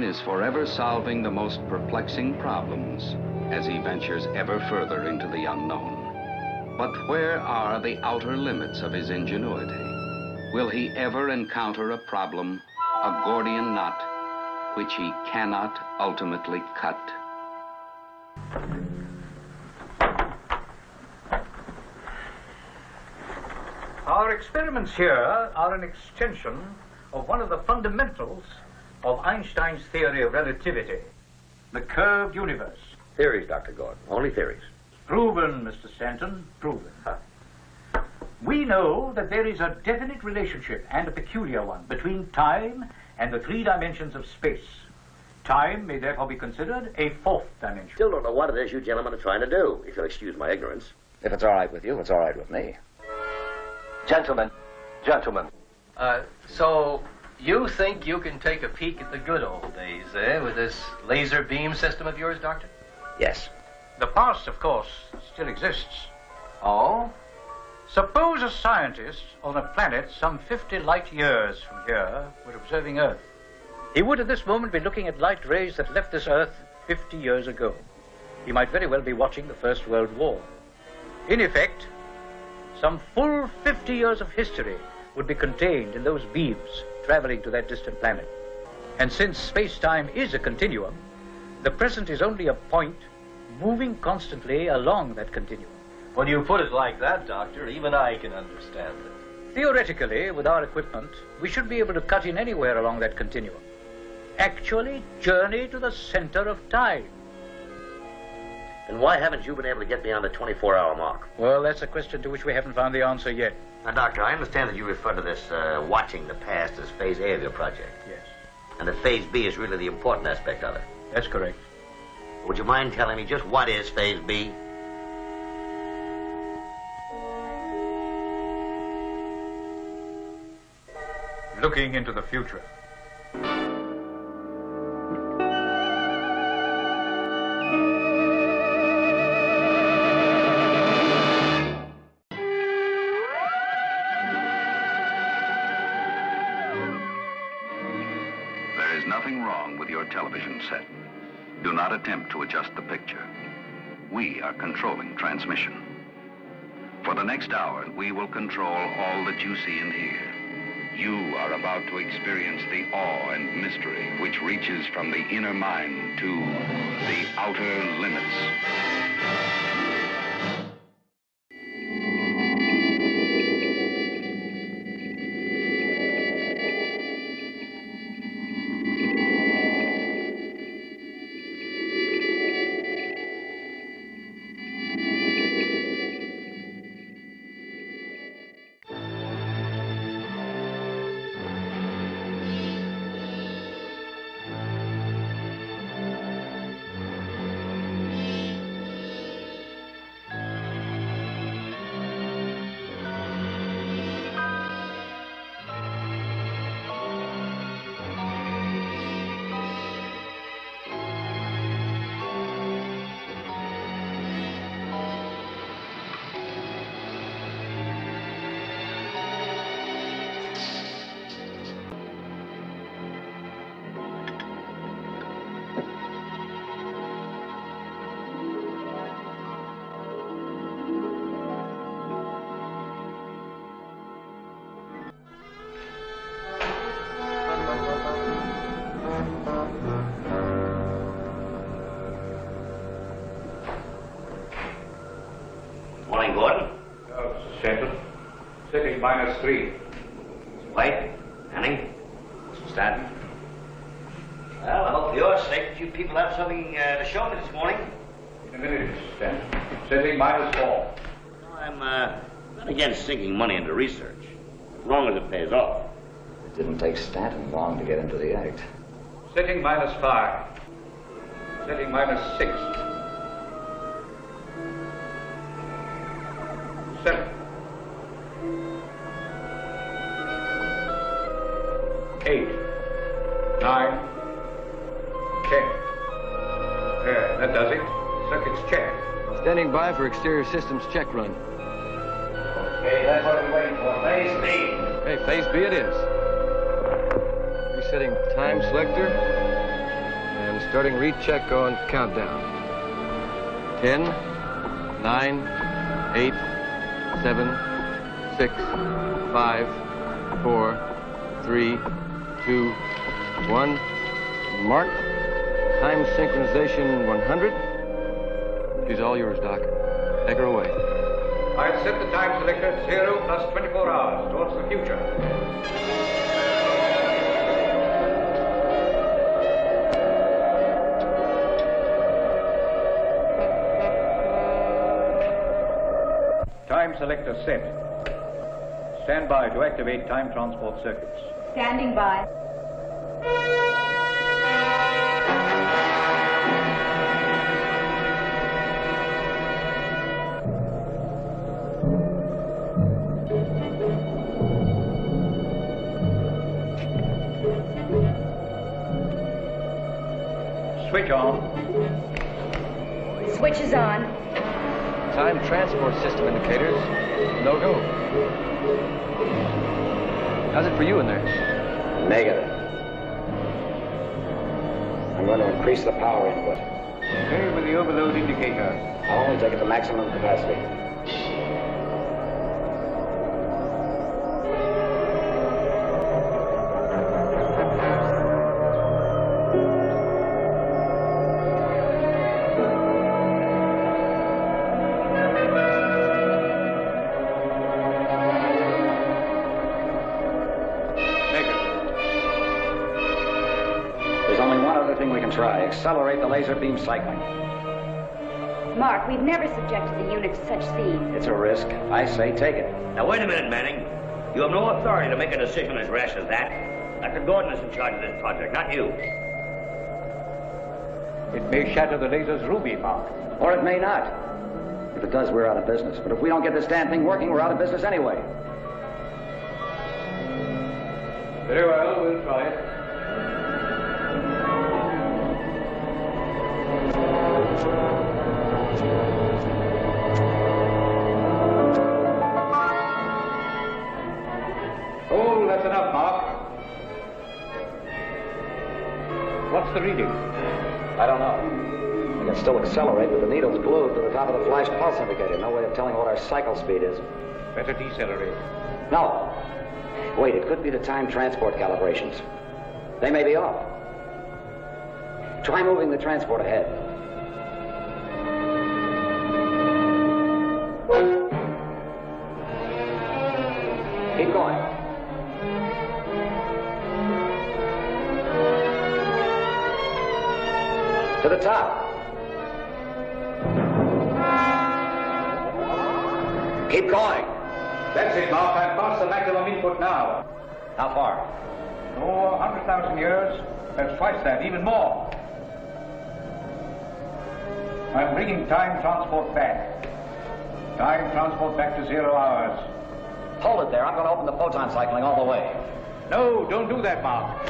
is forever solving the most perplexing problems as he ventures ever further into the unknown. But where are the outer limits of his ingenuity? Will he ever encounter a problem, a Gordian knot, which he cannot ultimately cut? Our experiments here are an extension of one of the fundamentals of Einstein's theory of relativity, the curved universe. Theories, Dr. Gordon, only theories. Proven, Mr. Stanton, proven. We know that there is a definite relationship, and a peculiar one, between time and the 3 dimensions of space. Time may therefore be considered a 4th dimension. Still don't know what it is you gentlemen are trying to do, if you'll excuse my ignorance. If it's all right with you, it's all right with me. Gentlemen, So you think you can take a peek at the good old days, with this laser beam system of yours, Doctor? Yes. The past, of course, still exists. Oh? Suppose a scientist on a planet some 50 light years from here were observing Earth. He would at this moment be looking at light rays that left this Earth 50 years ago. He might very well be watching the First World War. In effect, some full 50 years of history would be contained in those beams traveling to that distant planet. And since space-time is a continuum, the present is only a point moving constantly along that continuum. When you put it like that, Doctor, even I can understand it. Theoretically, with our equipment, we should be able to cut in anywhere along that continuum. Actually journey to the center of time. And why haven't you been able to get beyond the 24-hour mark? Well, that's a question to which we haven't found the answer yet. Now, Doctor, I understand that you refer to this watching the past as Phase A of your project. Yes. And that Phase B is really the important aspect of it. That's correct. Would you mind telling me just what is Phase B? Looking into the future. There is nothing wrong with your television set. Do not attempt to adjust the picture. We are controlling transmission. For the next hour, we will control all that you see and hear. You are about to experience the awe and mystery which reaches from the inner mind to the outer limits. Morning, Gordon. Oh, Stanton. Setting -3. White, Hanning, Mr. Stanton. Well, I hope for your sake that you people have something to show me this morning. In a minute, Mr. Stanton. Setting -4. I'm not against sinking money into research, as long as it pays off. It didn't take Stanton long to get into the act. Setting -5. Setting -6. 7. 8. 9. 10. There, that does it. Circuit's checked. Standing by for exterior systems check run. Okay, that's what we're waiting for. Phase B. Hey, Phase B it is. Resetting time selector. Starting recheck on countdown. 10, 9, 8, 7, 6, 5, 4, 3, 2, 1. Mark. Time synchronization 100. She's all yours, Doc. Take her away. I'll set the time selector at 0 plus 24 hours towards the future. Time selector set. Stand by to activate time transport circuits. Standing by. Switch on. Switch is on. Time transport system indicators. No go. How's it for you in there? Negative. I'm going to increase the power input. Okay, with the overload indicator. I'll only take it to maximum capacity. Try. Accelerate the laser beam cycling. Mark, we've never subjected the unit to such speed. It's a risk. I say take it. Now, wait a minute, Manning. You have no authority to make a decision as rash as that. Dr. Gordon is in charge of this project, not you. It may shatter the laser's ruby, Mark. Or it may not. If it does, we're out of business. But if we don't get this damn thing working, we're out of business anyway. Very well, we'll try it. Oh, that's enough, Mark. What's the reading? I don't know. We can still accelerate, but the needle's glued to the top of the flash pulse indicator. No way of telling what our cycle speed is. Better decelerate. No. Wait, it could be the time transport calibrations. They may be off. Try moving the transport ahead. Keep going. To the top. Keep going. That's it, Mark. I've passed the maximum input now. How far? Oh, 100,000 years. That's twice that, even more. I'm bringing time transport back. Time transport back to 0 hours. Hold it there. I'm going to open the photon cycling all the way. No, don't do that, Mark.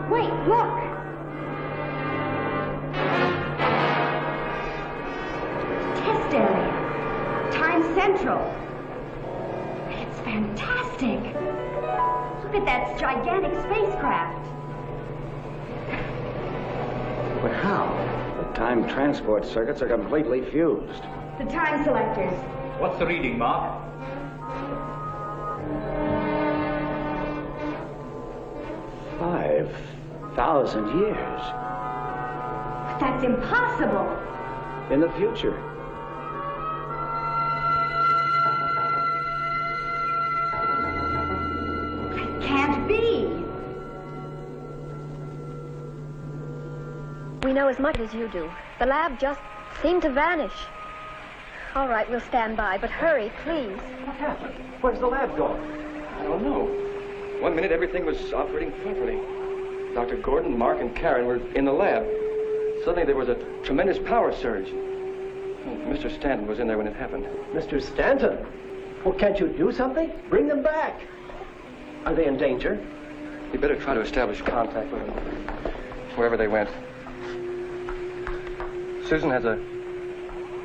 Wait, look! Test area. Time Central. It's fantastic. Look at that gigantic spacecraft. But how? The time transport circuits are completely fused. The time selectors. What's the reading, Mark? 5,000 years. That's impossible. In the future. We know as much as you do. The lab just seemed to vanish. All right, we'll stand by, but hurry, please. What happened? Where's the lab going? I don't know. 1 minute, everything was operating properly. Dr. Gordon, Mark, and Karen were in the lab. Suddenly, there was a tremendous power surge. Mr. Stanton was in there when it happened. Mr. Stanton? Well, can't you do something? Bring them back. Are they in danger? You better try to establish contact with them, wherever they went. Susan, has a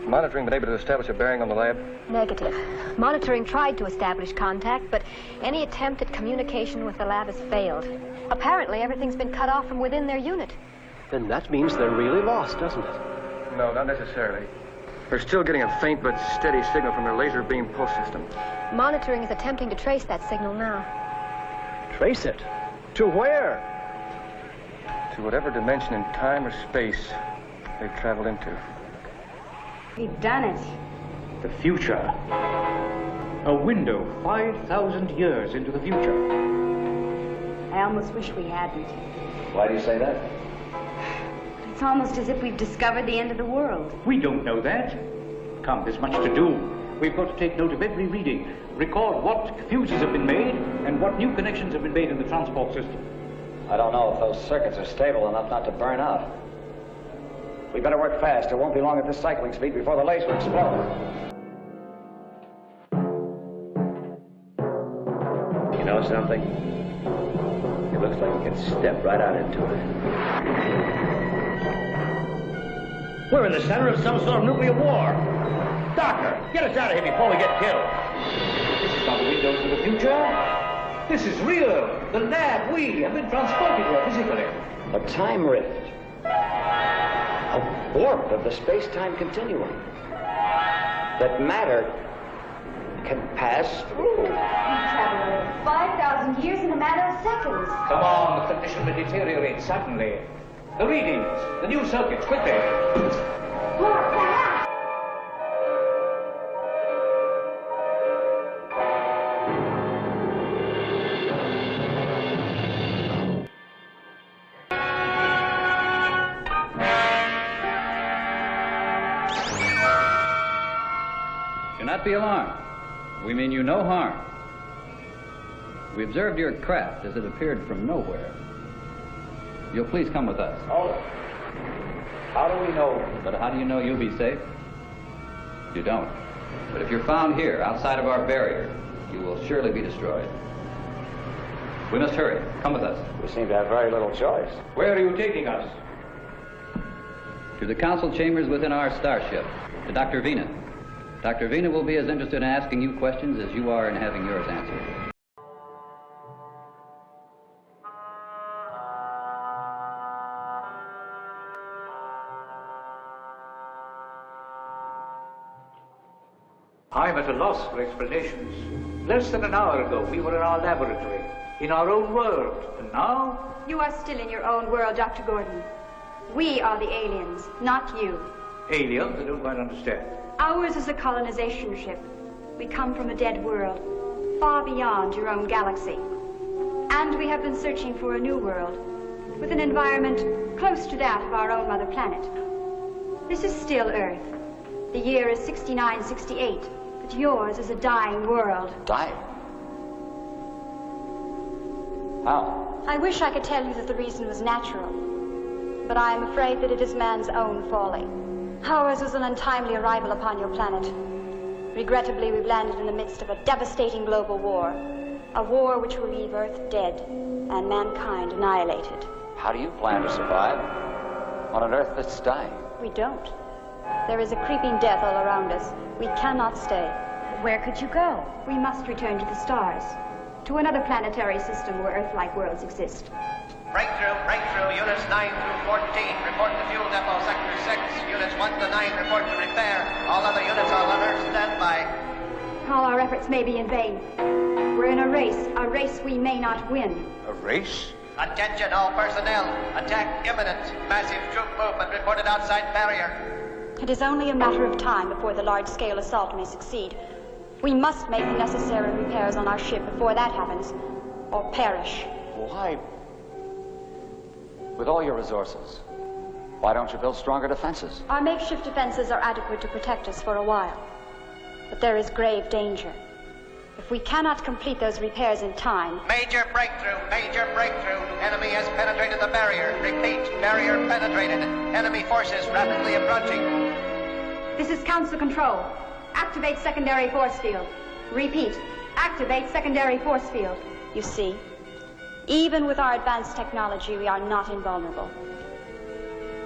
monitoring been able to establish a bearing on the lab? Negative. Monitoring tried to establish contact, but any attempt at communication with the lab has failed. Apparently, everything's been cut off from within their unit. Then that means they're really lost, doesn't it? No, not necessarily. They're still getting a faint but steady signal from their laser beam pulse system. Monitoring is attempting to trace that signal now. Trace it? To where? To whatever dimension in time or space they've traveled into. We've done it. The future. A window 5,000 years into the future. I almost wish we hadn't. Why do you say that? It's almost as if we've discovered the end of the world. We don't know that. Come, there's much to do. We've got to take note of every reading, record what fuses have been made, and what new connections have been made in the transport system. I don't know if those circuits are stable enough not to burn out. We better work fast. It won't be long at this cycling speed before the laser explodes. You know something? It looks like we can step right out into it. We're in the center of some sort of nuclear war. Doctor, get us out of here before we get killed. This is not the windows of the future. This is real. The lab, we have been transported here physically. A time rift. A warp of the space-time continuum. That matter can pass through. We've traveled over 5,000 years in a matter of seconds. Come on, the condition will deteriorate suddenly. The readings, the new circuits, quickly. Mark, that out! Do not be alarmed. We mean you no harm. We observed your craft as it appeared from nowhere. You'll please come with us. Oh. How do we know? But how do you know you'll be safe? You don't. But if you're found here, outside of our barrier, you will surely be destroyed. We must hurry. Come with us. We seem to have very little choice. Where are you taking us? To the council chambers within our starship, to Dr. Vina. Dr. Vina will be as interested in asking you questions as you are in having yours answered. I'm at a loss for explanations. Less than an hour ago, we were in our laboratory, in our own world, and now? You are still in your own world, Dr. Gordon. We are the aliens, not you. Aliens? I don't quite understand. Ours is a colonization ship. We come from a dead world, far beyond your own galaxy. And we have been searching for a new world, with an environment close to that of our own mother planet. This is still Earth. The year is 6968, but yours is a dying world. Dying? How? I wish I could tell you that the reason was natural, but I am afraid that it is man's own folly. Ours was an untimely arrival upon your planet. Regrettably, we've landed in the midst of a devastating global war. A war which will leave Earth dead and mankind annihilated. How do you plan to survive on an Earth that's dying? We don't. There is a creeping death all around us. We cannot stay. Where could you go? We must return to the stars, to another planetary system where Earth-like worlds exist. Breakthrough, units 9 through 14, report to fuel depot, sector 6, units 1 to 9, report to repair. All other units are on Earth standby. All our efforts may be in vain. We're in a race we may not win. A race? Attention, all personnel. Attack imminent. Massive troop movement reported outside barrier. It is only a matter of time before the large-scale assault may succeed. We must make the necessary repairs on our ship before that happens, or perish. Why? With all your resources, Why don't you build stronger defenses? Our makeshift defenses are adequate to protect us for a while. But there is grave danger. If we cannot complete those repairs in time... Major breakthrough, major breakthrough. Enemy has penetrated the barrier. Repeat, barrier penetrated. Enemy forces rapidly approaching. This is Council Control. Activate secondary force field. Repeat, activate secondary force field. You see, even with our advanced technology, we are not invulnerable.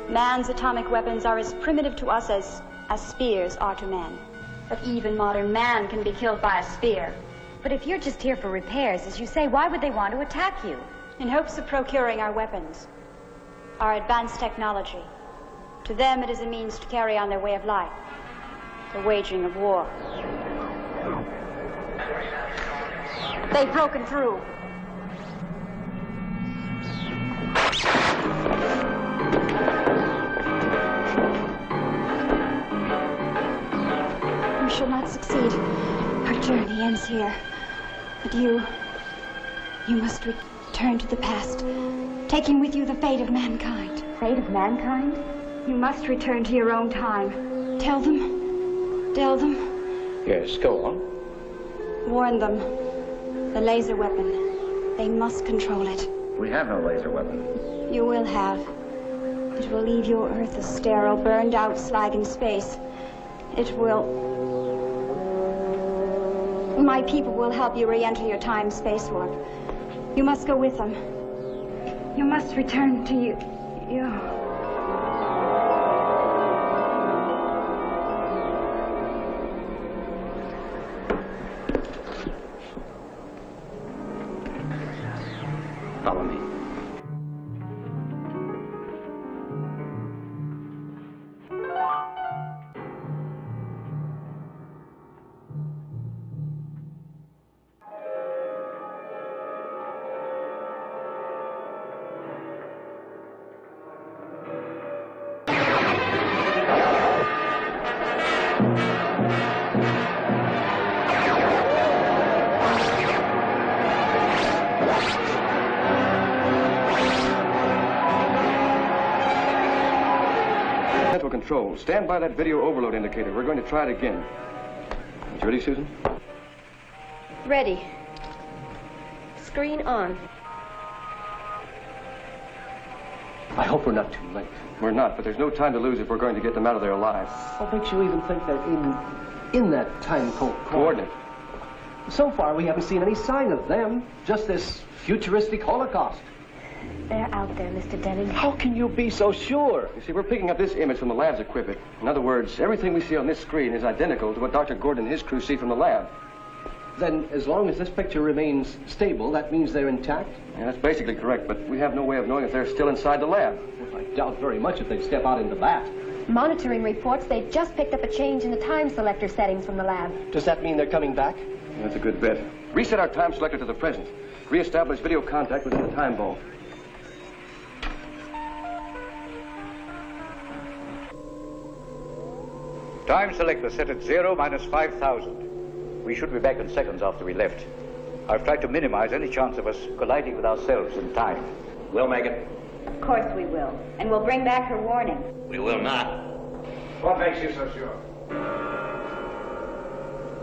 Man's atomic weapons are as primitive to us as spears are to men. But even modern man can be killed by a spear. But if you're just here for repairs, as you say, why would they want to attack you? In hopes of procuring our weapons, our advanced technology. To them, it is a means to carry on their way of life, the waging of war. They've broken through. We shall not succeed. Our journey ends here. But you must return to the past, taking with you the fate of mankind. Fate of mankind? You must return to your own time. Tell them. Yes, go on. Warn them. The laser weapon. They must control it. We have no laser weapon. You will have. It will leave your Earth a sterile, burned out slag in space. It will... My people will help you re-enter your time-space warp. You must go with them. You must return to you. Follow me. Control. Stand by that video overload indicator. We're going to try it again. You ready, Susan? Ready. Screen on. I hope we're not too late. We're not, but there's no time to lose if we're going to get them out of there alive. What makes you even think that in that time coordinate? So far, we haven't seen any sign of them. Just this futuristic holocaust. They're out there, Mr. Denning. How can you be so sure? You see, we're picking up this image from the lab's equipment. In other words, everything we see on this screen is identical to what Dr. Gordon and his crew see from the lab. Then, as long as this picture remains stable, that means they're intact? Yeah, that's basically correct, but we have no way of knowing if they're still inside the lab. I doubt very much if they'd step out into that. Monitoring reports they've just picked up a change in the time selector settings from the lab. Does that mean they're coming back? Yeah, that's a good bet. Reset our time selector to the present. Re-establish video contact within the time vault. Time selector set at 0 minus 5,000. We should be back in seconds after we left. I've tried to minimize any chance of us colliding with ourselves in time. We'll make it. Of course we will. And we'll bring back her warning. We will not. What makes you so sure?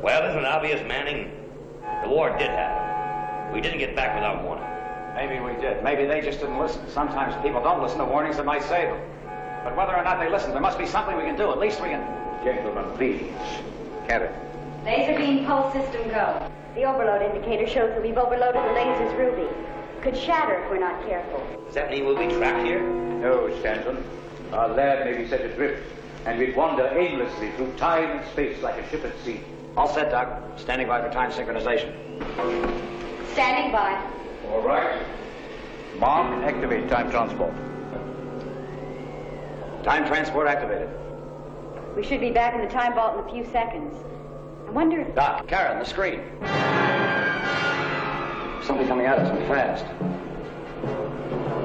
Well, isn't it obvious, Manning? The war did happen. We didn't get back without warning. Maybe we did. Maybe they just didn't listen. Sometimes people don't listen to warnings that might save them. But whether or not they listen, there must be something we can do. At least we can... Gentlemen, please. Carry. Laser beam pulse system go. The overload indicator shows that we've overloaded the laser's ruby. Could shatter if we're not careful. Does that mean we'll be trapped here? No, Stanton. Our lab may be set adrift, and we'd wander aimlessly through time and space like a ship at sea. All set, Doc. Standing by for time synchronization. Standing by. All right. Mark, activate time transport. Time transport activated. We should be back in the time vault in a few seconds. I wonder if... Doc, Karen, the screen. Something coming at us and fast.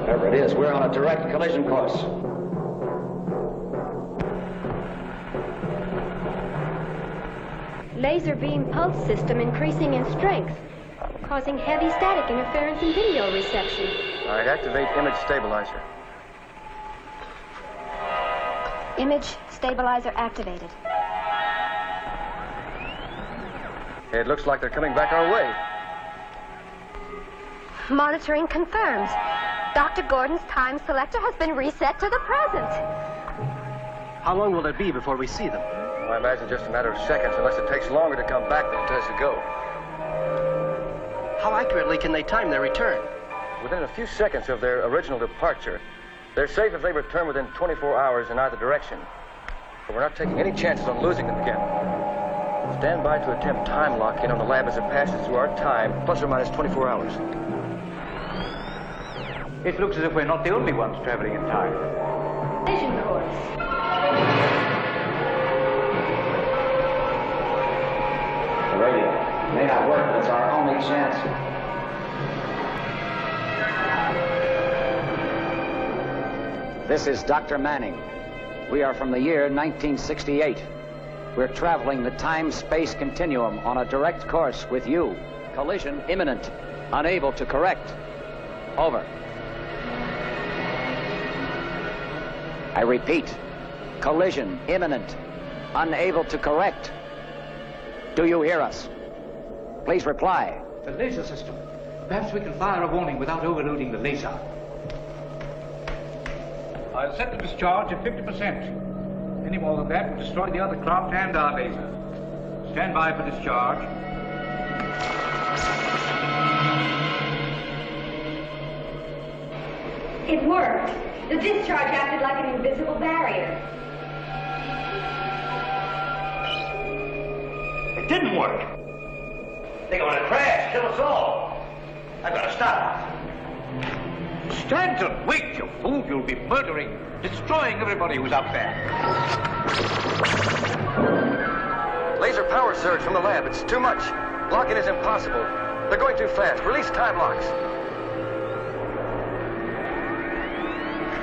Whatever it is, we're on a direct collision course. Laser beam pulse system increasing in strength, causing heavy static interference in video reception. All right, activate image stabilizer. Image stabilizer activated. It looks like they're coming back our way. Monitoring confirms. Dr. Gordon's time selector has been reset to the present. How long will it be before we see them? I imagine just a matter of seconds, unless it takes longer to come back than it does to go. How accurately can they time their return? Within a few seconds of their original departure, they're safe if they return within 24 hours in either direction. But we're not taking any chances on losing them again. Stand by to attempt time lock-in on the lab as it passes through our time, plus or minus 24 hours. It looks as if we're not the only ones traveling in time. Vision course. The radio may not work, but it's our only chance. This is Dr. Manning. We are from the year 1968. We're traveling the time-space continuum on a direct course with you. Collision imminent. Unable to correct. Over. I repeat, collision imminent. Unable to correct. Do you hear us? Please reply. The laser system. Perhaps we can fire a warning without overloading the laser. I'll set the discharge at 50%. Any more than that will destroy the other craft and our laser. Stand by for discharge. It worked. The discharge acted like an invisible barrier. It didn't work. They're going to crash, kill us all. I've got to stop. Stanton, wait, you fool. You'll be murdering, destroying everybody who's up there. Laser power surge from the lab. It's too much. Lock-in is impossible. They're going too fast. Release time locks.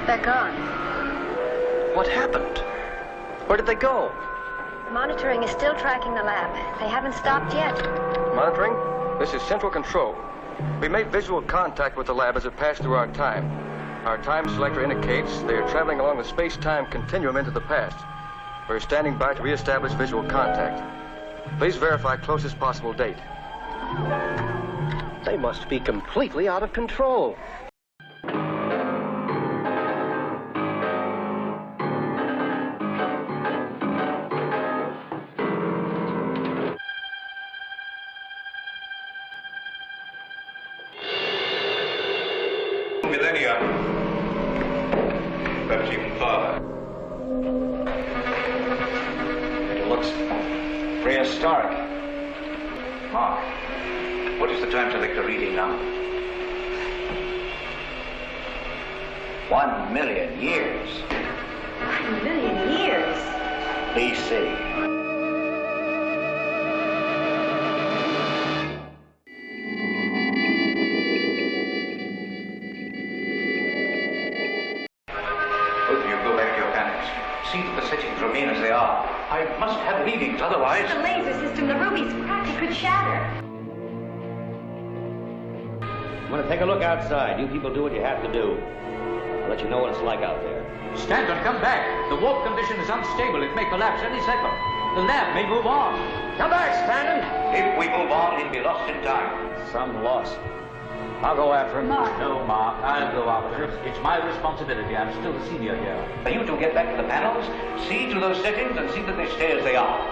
They're gone. What happened? Where did they go? Monitoring is still tracking the lab. They haven't stopped yet. Monitoring? This is Central Control. We made visual contact with the lab as it passed through our time. Our time selector indicates they are traveling along the space-time continuum into the past. We're standing by to reestablish visual contact. Please verify closest possible date. They must be completely out of control. Millennia. Perhaps even farther. It looks prehistoric. Mark, what is the time selector reading now? 1 million years. 1 million years. BC. See that the settings remain as they are. I must have readings, otherwise... The laser system, the ruby's cracked. It could shatter. I'm going to take a look outside. You people do what you have to do. I'll let you know what it's like out there. Stanton, come back. The warp condition is unstable. It may collapse any second. The lab may move on. Come back, Stanton! If we move on, he'll be lost in time. Some loss. I'll go after him. No, Mark, I'll go after him. It's my responsibility. I'm still the senior here. You two get back to the panels, see to those settings, and see that they stay as they are.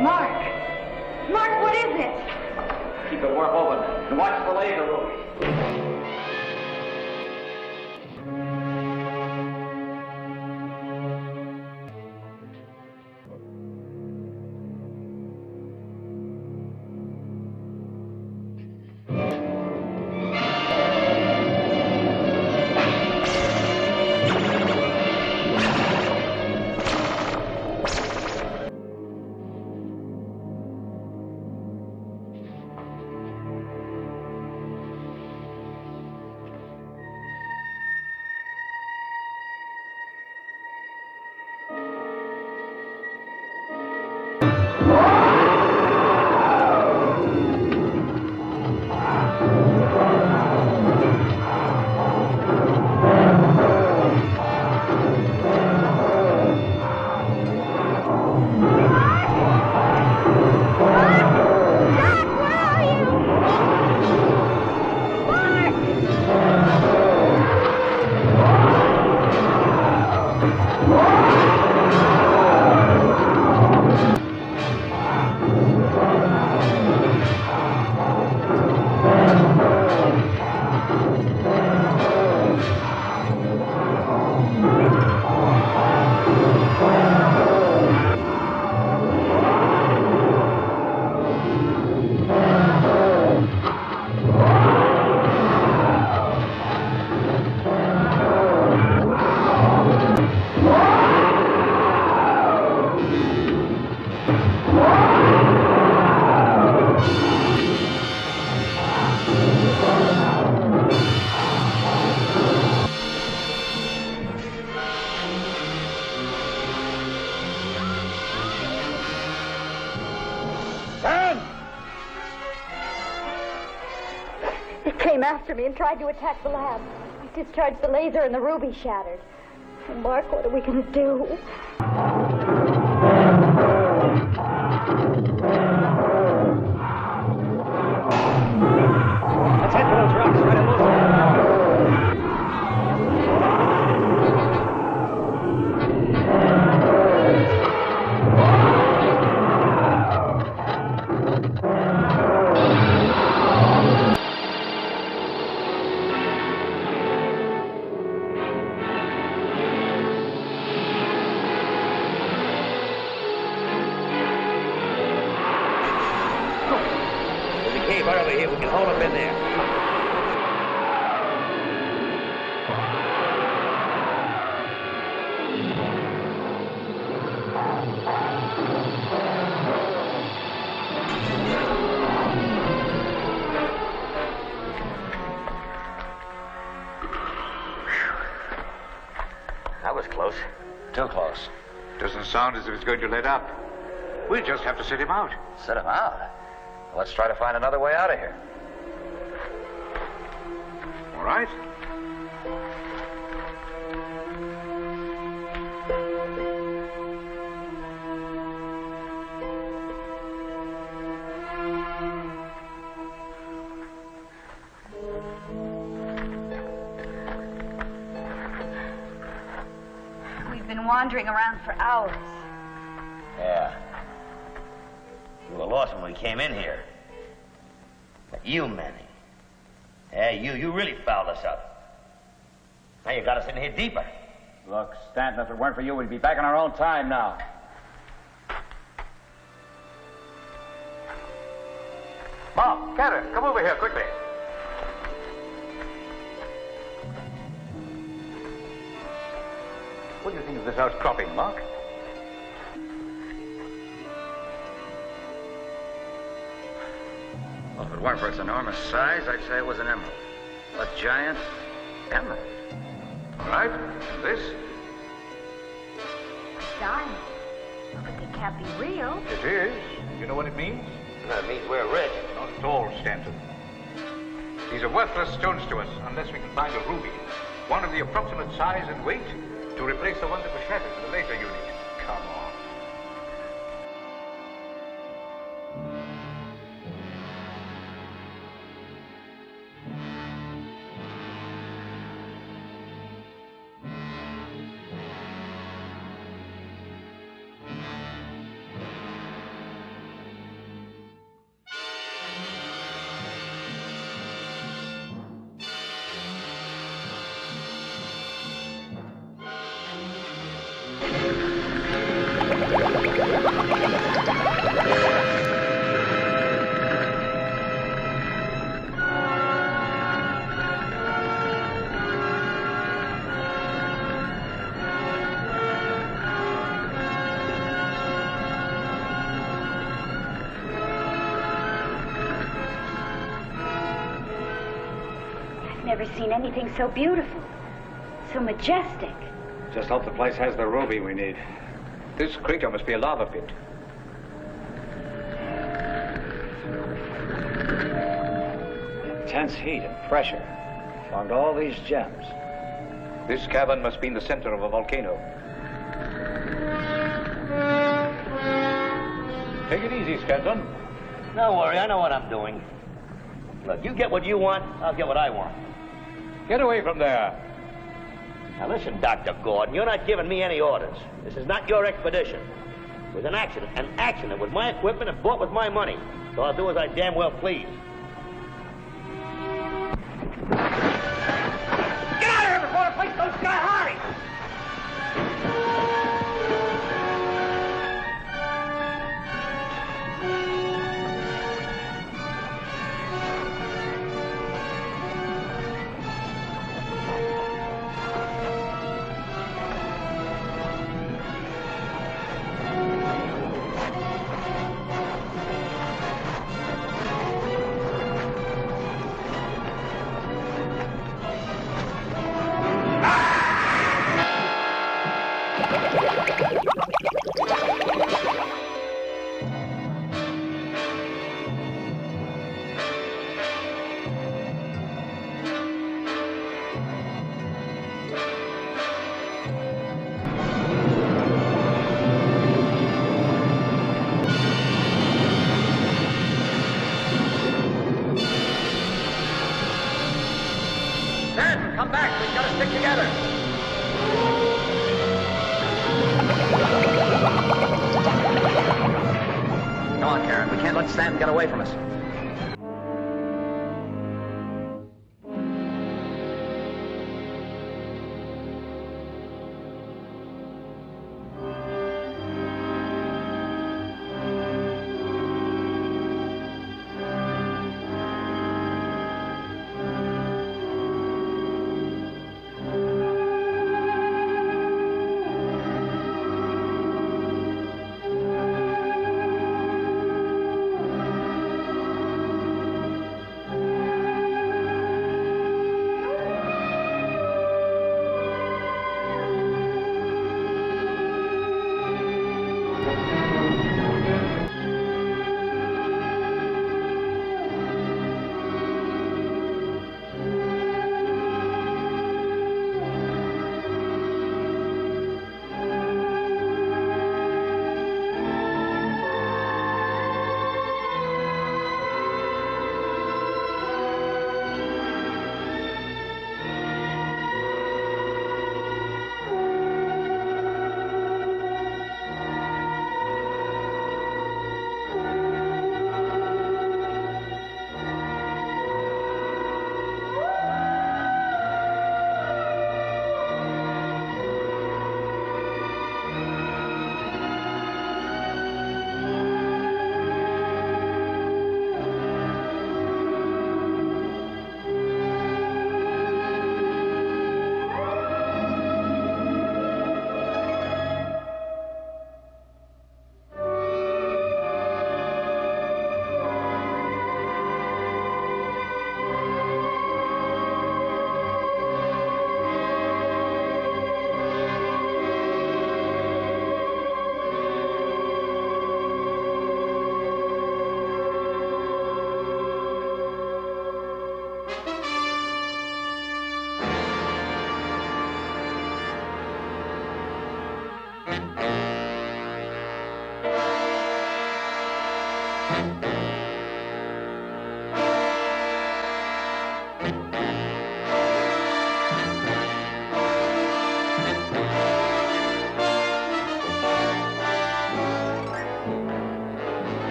Mark! Mark, what is it? Keep the warp open and watch the laser ruby. came after me and tried to attack the lab. I discharged the laser and the ruby shattered. Oh, Mark, what are we going to do? Let's head for those rocks. Try to lose them. There's a cave right over here. We can hold up in there. That was close. Too close. Doesn't sound as if it's going to let up. We'll just have to sit him out. Set him out. Let's try to find another way out of here. All right? We've been wandering around for hours. Yeah. We were lost when we came in here. But you, Manning. Yeah, you really fouled us up. Now you got us in here deeper. Look, Stanton, if it weren't for you, we'd be back in our own time now. Mom, Karen, come over here quickly. What do you think of this outcropping, Mark? Well, if it weren't for its enormous size, I'd say it was an emerald. A giant emerald. All right, this? Diamond. But they can't be real. It is. You know what it means? That means we're rich. Not at all, Stanton. These are worthless stones to us unless we can find a ruby. One of the approximate size and weight to replace the one that was shattered in the laser unit. Come on. Never seen anything so beautiful, so majestic. Just hope the place has the ruby we need. This crater must be a lava pit. Intense heat and pressure formed all these gems. This cavern must be in the center of a volcano. Take it easy, Stanton. Don't worry, I know what I'm doing. Look, you get what you want, I'll get what I want. Get away from there. Now listen, Dr. Gordon, you're not giving me any orders. This is not your expedition. It was an accident with my equipment and bought with my money. So I'll do as I damn well please. Get out of here before the place goes sky high! let Stanton get away from us.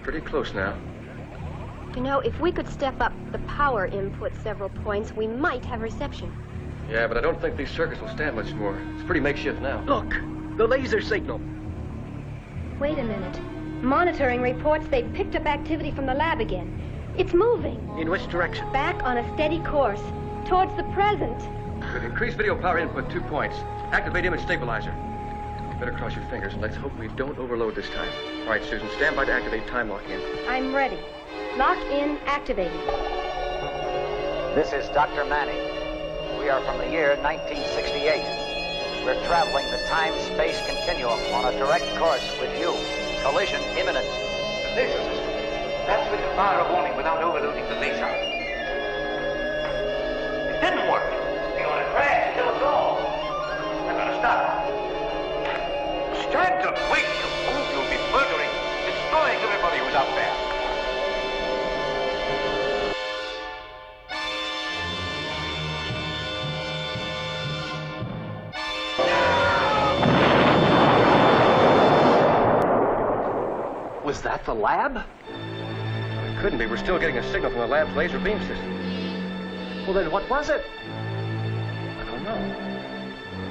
Pretty close now. You know, if we could step up the power input several points, we might have reception. Yeah, but I don't think these circuits will stand much more. It's pretty makeshift now. Look, the laser signal. Wait a minute. Monitoring reports they've picked up activity from the lab again. It's moving. In which direction? Back on a steady course, towards the present. Good. Increase video power input 2 points. Activate image stabilizer. Better cross your fingers and let's hope we don't overload this time. All right, Susan, stand by to activate time lock-in. I'm ready. Lock-in activated. This is Dr. Manning. We are from the year 1968. We're traveling the time-space continuum on a direct course with you. Collision imminent. The laser system. That's when to fire a warning without overloading the laser. It didn't work. You're gonna crash and kill us all. I'm gonna stop. Stanton, wait, you fool. You'll be murdering, destroying everybody who's out there. Was that the lab? It couldn't be. We're still getting a signal from the lab's laser beam system. Well, then what was it? I don't know.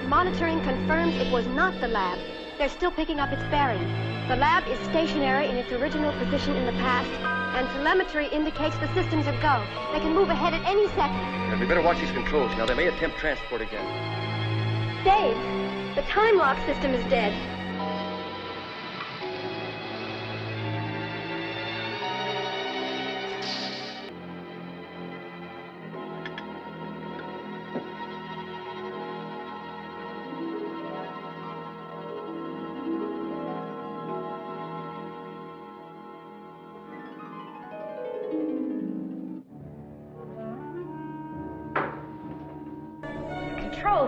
Monitoring confirms it was not the lab. They're still picking up its bearing. The lab is stationary in its original position in the past, And telemetry indicates the system's a go. They can move ahead at any second. Yeah, we better watch these controls. Now, they may attempt transport again. Dave, the time lock system is dead.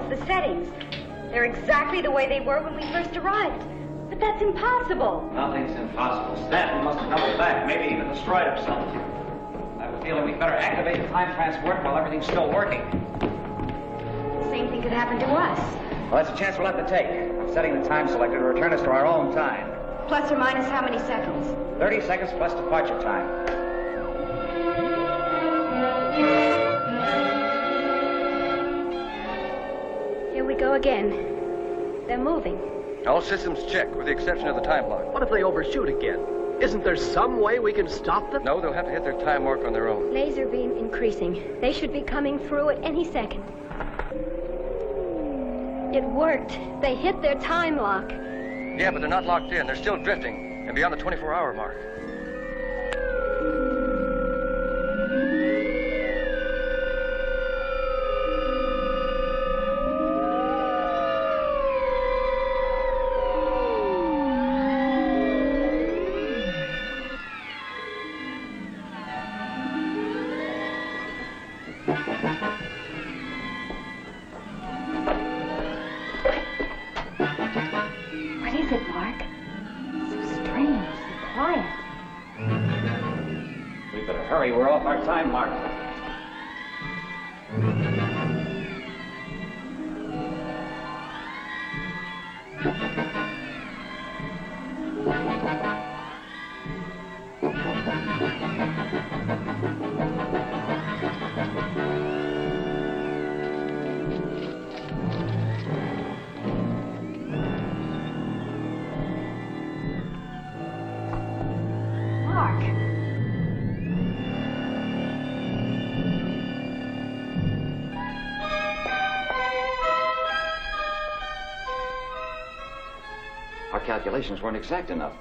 The settings. They're exactly the way they were when we first arrived. But that's impossible. Nothing's impossible. Stanton must have doubled back, maybe even destroyed himself. I have a feeling we'd better activate the time transport while everything's still working. The same thing could happen to us. Well, that's a chance we'll have to take. I'm setting the time selector to return us to our own time. Plus or minus how many seconds? 30 seconds plus departure time. Here we go again. They're moving. All systems check, with the exception of the time lock. What if they overshoot again? Isn't there some way we can stop them? No, they'll have to hit their time mark on their own. Laser beam increasing. They should be coming through at any second. It worked. They hit their time lock. Yeah, but they're not locked in. They're still drifting, and beyond the 24-hour mark. We're off our time mark. Calculations weren't exact enough.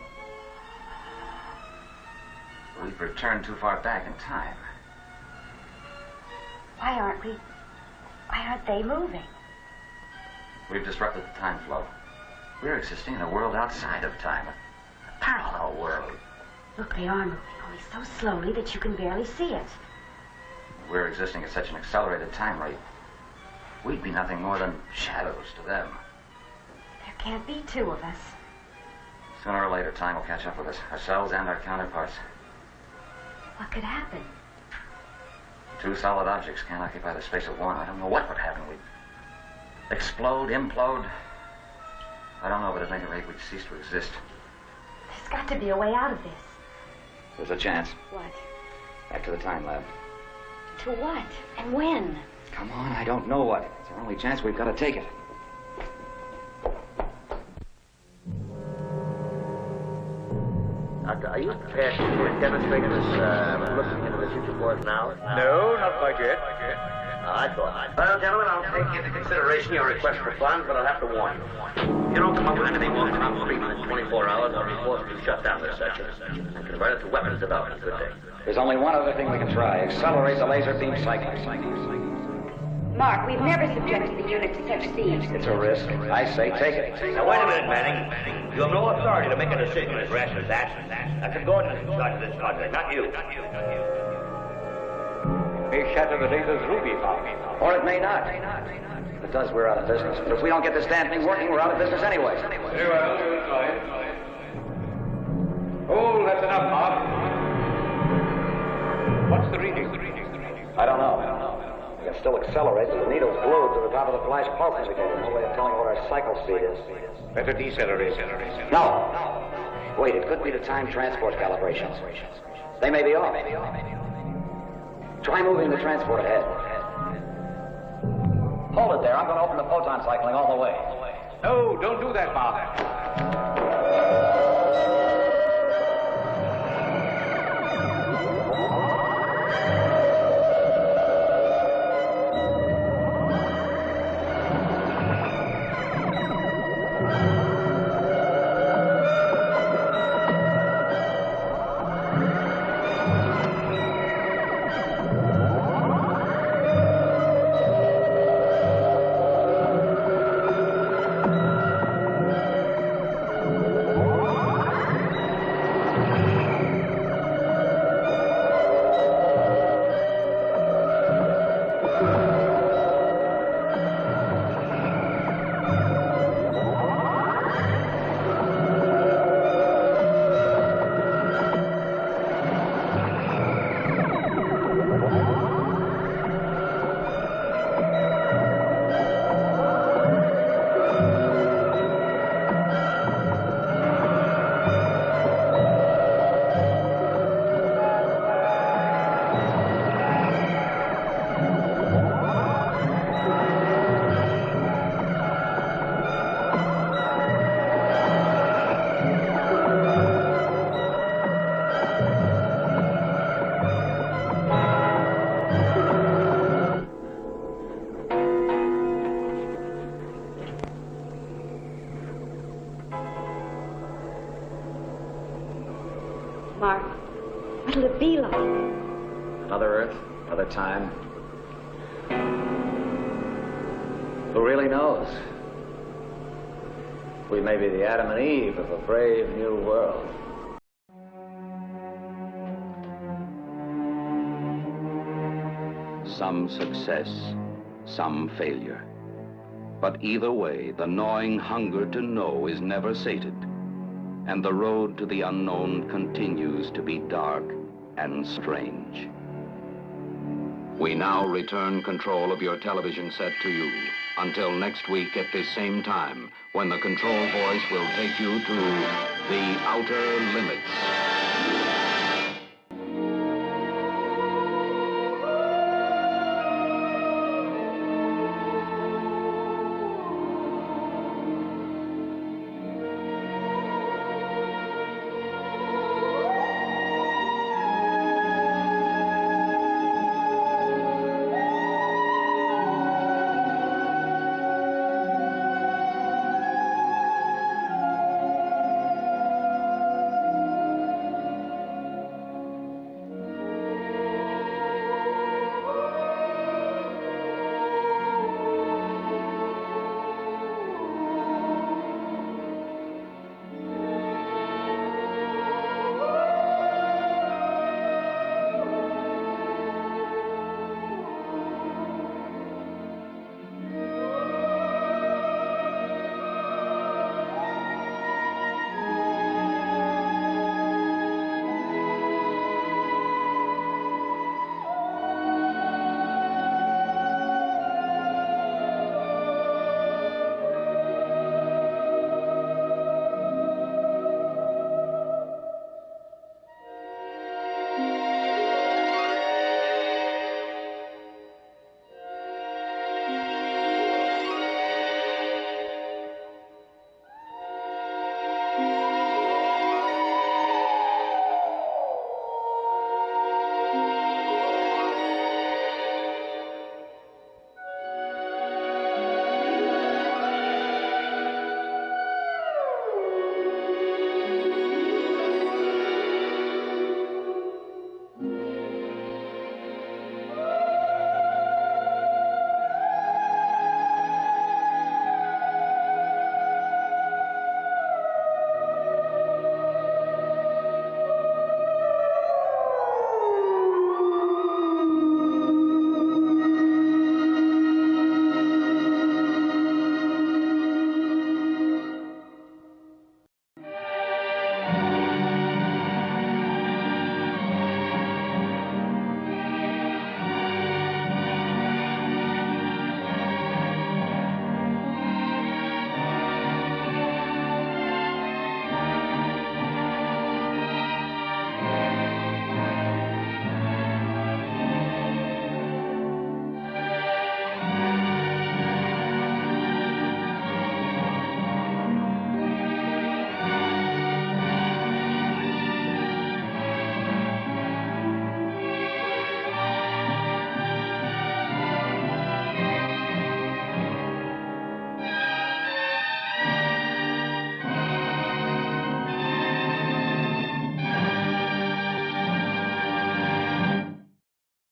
We've returned too far back in time. Why aren't they moving? We've disrupted the time flow. We're existing in a world outside of time. A parallel world. Look, they are moving, only so slowly that you can barely see it. We're existing at such an accelerated time rate. We'd be nothing more than shadows to them. There can't be two of us. Sooner or later, time will catch up with us, ourselves and our counterparts. What could happen? Two solid objects can't occupy the space of one. I don't know what would happen. We'd explode, implode. I don't know, but at any rate, we'd cease to exist. There's got to be a way out of this. There's a chance. What? Back to the time lab. To what? And when? Come on, I don't know what. It's our only chance. We've got to take it. Doctor, are you prepared to demonstrate this looking into the future for us now? No, not quite yet. I thought. Well, gentlemen, I'll take into consideration your request for funds, but I'll have to warn you. If you don't come up with anything more concrete in 24 hours, I'll be forced to shut down this section and convert it to weapons development. Good day. There's only one other thing we can try. Accelerate the laser beam cycling. Mark, we've never subjected the unit to such siege. It's a risk. I say take it. Now, wait a minute, Manning. You have no authority to make a decision as rash as that. Dr. Gordon is in charge of this project, not you. May shatter the laser's ruby bomb. Or it may not. If it does, we're out of business. But if we don't get this damn thing working, we're out of business anyway. Very well, we'll try it. Oh, that's enough, Mark. What's the reading? I don't know. We can still accelerate, but the needle's glued to the top of the flash pulse indicator. No way of telling what our cycle speed is. Better decelerate. No. Wait, it could be the time transport calibrations. They may be off. Try moving the transport ahead. Hold it there. I'm going to open the photon cycling all the way. No, don't do that, Mark. Mark, what'll it be like? Another Earth, another time. Who really knows? We may be the Adam and Eve of a brave new world. Some success, some failure. But either way, the gnawing hunger to know is never sated, and the road to the unknown continues to be dark and strange. We now return control of your television set to you. Until next week at this same time, when the control voice will take you to the outer limits.